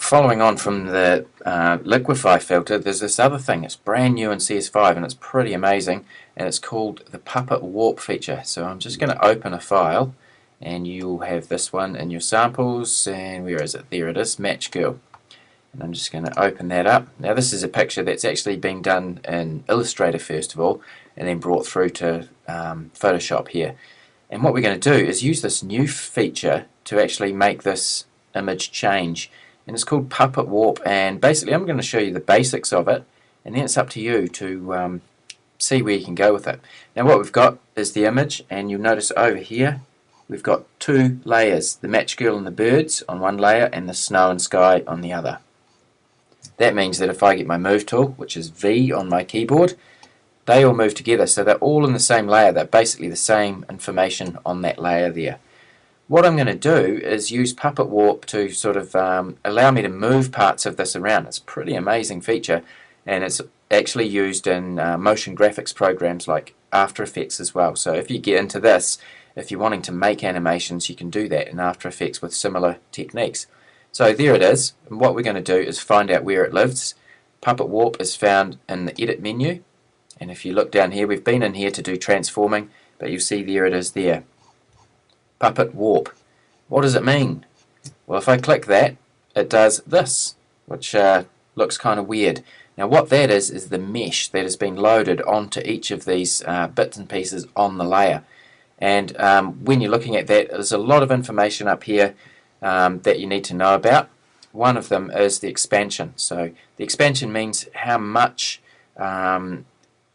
following on from the Liquify filter, there's this other thing. It's brand new in CS5 and it's pretty amazing, and it's called the Puppet Warp feature. So I'm just going to open a file, and you'll have this one in your samples, and where is it? There it is, Match Girl. And I'm just going to open that up. Now this is a picture that's actually been done in Illustrator first of all, and then brought through to Photoshop here. And what we're going to do is use this new feature to actually make this image change. And it's called Puppet Warp, and basically I'm going to show you the basics of it, and then it's up to you to see where you can go with it. Now what we've got is the image, and you'll notice over here we've got two layers, the Match Girl and the birds on one layer and the snow and sky on the other. That means that if I get my move tool, which is V on my keyboard, they all move together, so they're all in the same layer. They're basically the same information on that layer there. What I'm going to do is use Puppet Warp to sort of allow me to move parts of this around. It's a pretty amazing feature, and it's actually used in motion graphics programs like After Effects as well. So if you get into this, if you're wanting to make animations, you can do that in After Effects with similar techniques. So there it is, and what we're going to do is find out where it lives. Puppet Warp is found in the Edit menu, and if you look down here, we've been in here to do transforming, but you see there it is there. Puppet Warp. What does it mean? Well, if I click that, it does this, which looks kind of weird. Now what that is the mesh that has been loaded onto each of these bits and pieces on the layer. And when you're looking at that, there's a lot of information up here that you need to know about. One of them is the expansion. So the expansion means how much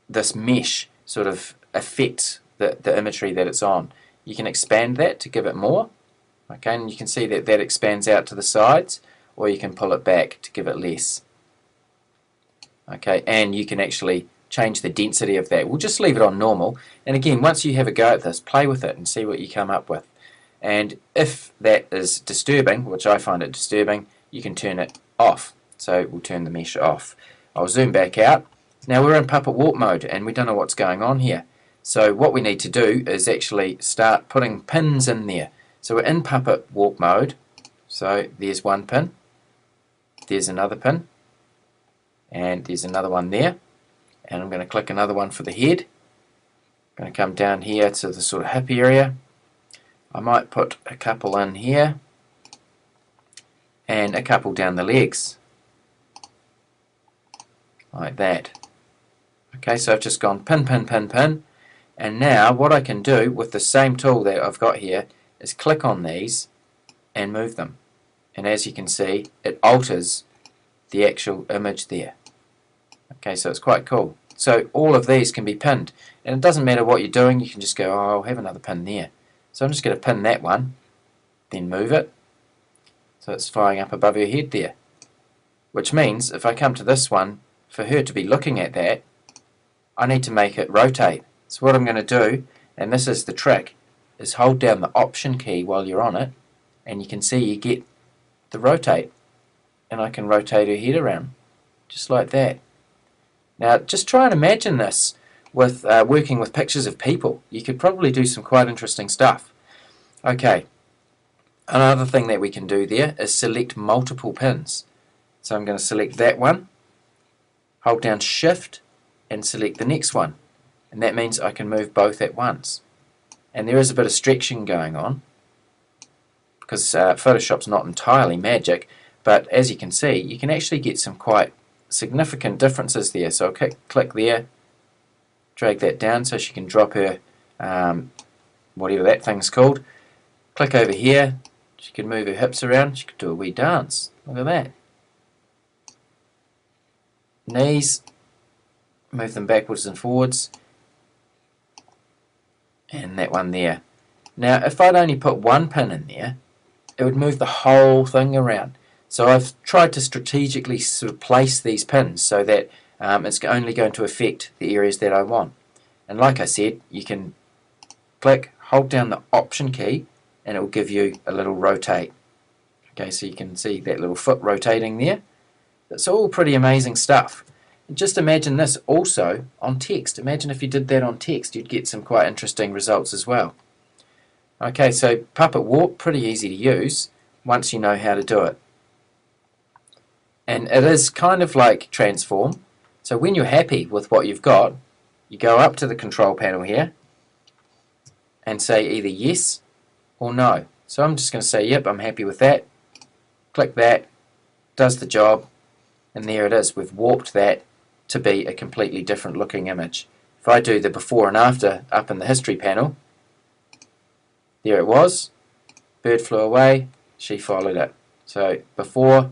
this mesh sort of affects the imagery that it's on. You can expand that to give it more, okay, and you can see that that expands out to the sides, or you can pull it back to give it less. Okay, and you can actually change the density of that. We'll just leave it on normal, and again, once you have a go at this, play with it and see what you come up with. And if that is disturbing, which I find it disturbing, you can turn it off. So we'll turn the mesh off. I'll zoom back out. Now we're in Puppet Warp mode, and we don't know what's going on here. So what we need to do is actually start putting pins in there. So we're in Puppet Warp mode. So there's one pin, there's another pin, and there's another one there. And I'm going to click another one for the head. I'm going to come down here to the sort of hip area. I might put a couple in here and a couple down the legs, like that. Okay, so I've just gone pin, pin, pin, pin. And now what I can do with the same tool that I've got here is click on these and move them. And as you can see, it alters the actual image there. Okay, so it's quite cool. So all of these can be pinned. And it doesn't matter what you're doing, you can just go, oh, I'll have another pin there. So I'm just going to pin that one, then move it. So it's flying up above her head there. Which means if I come to this one, for her to be looking at that, I need to make it rotate. So what I'm going to do, and this is the trick, is hold down the Option key while you're on it, and you can see you get the rotate. And I can rotate her head around, just like that. Now just try and imagine this with working with pictures of people. You could probably do some quite interesting stuff. Okay, another thing that we can do there is select multiple pins. So I'm going to select that one, hold down Shift, and select the next one. And that means I can move both at once. And there is a bit of stretching going on, because Photoshop's not entirely magic, but as you can see, you can actually get some quite significant differences there. So I'll click there, drag that down so she can drop her, whatever that thing's called. Click over here, she can move her hips around, she could do a wee dance. Look at that. Knees, move them backwards and forwards. And that one there. Now if I'd only put one pin in there, it would move the whole thing around. So I've tried to strategically sort of place these pins so that it's only going to affect the areas that I want. And like I said, you can click, hold down the Option key, and it will give you a little rotate. Okay, so you can see that little foot rotating there. It's all pretty amazing stuff. And just imagine this also on text. Imagine if you did that on text, you'd get some quite interesting results as well. Okay, so Puppet Warp, pretty easy to use once you know how to do it. And it is kind of like transform. So when you're happy with what you've got, you go up to the control panel here and say either yes or no. So I'm just going to say, yep, I'm happy with that. Click that, does the job, and there it is. We've warped that to be a completely different looking image. If I do the before and after up in the history panel, there it was. Bird flew away, she followed it. So before,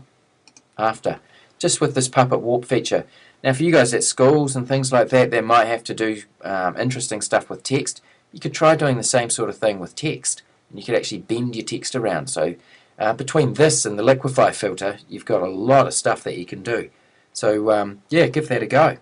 after, just with this Puppet Warp feature. Now for you guys at schools and things like that that might have to do interesting stuff with text, you could try doing the same sort of thing with text, and you could actually bend your text around. So between this and the Liquify filter, you've got a lot of stuff that you can do. So yeah, give that a go.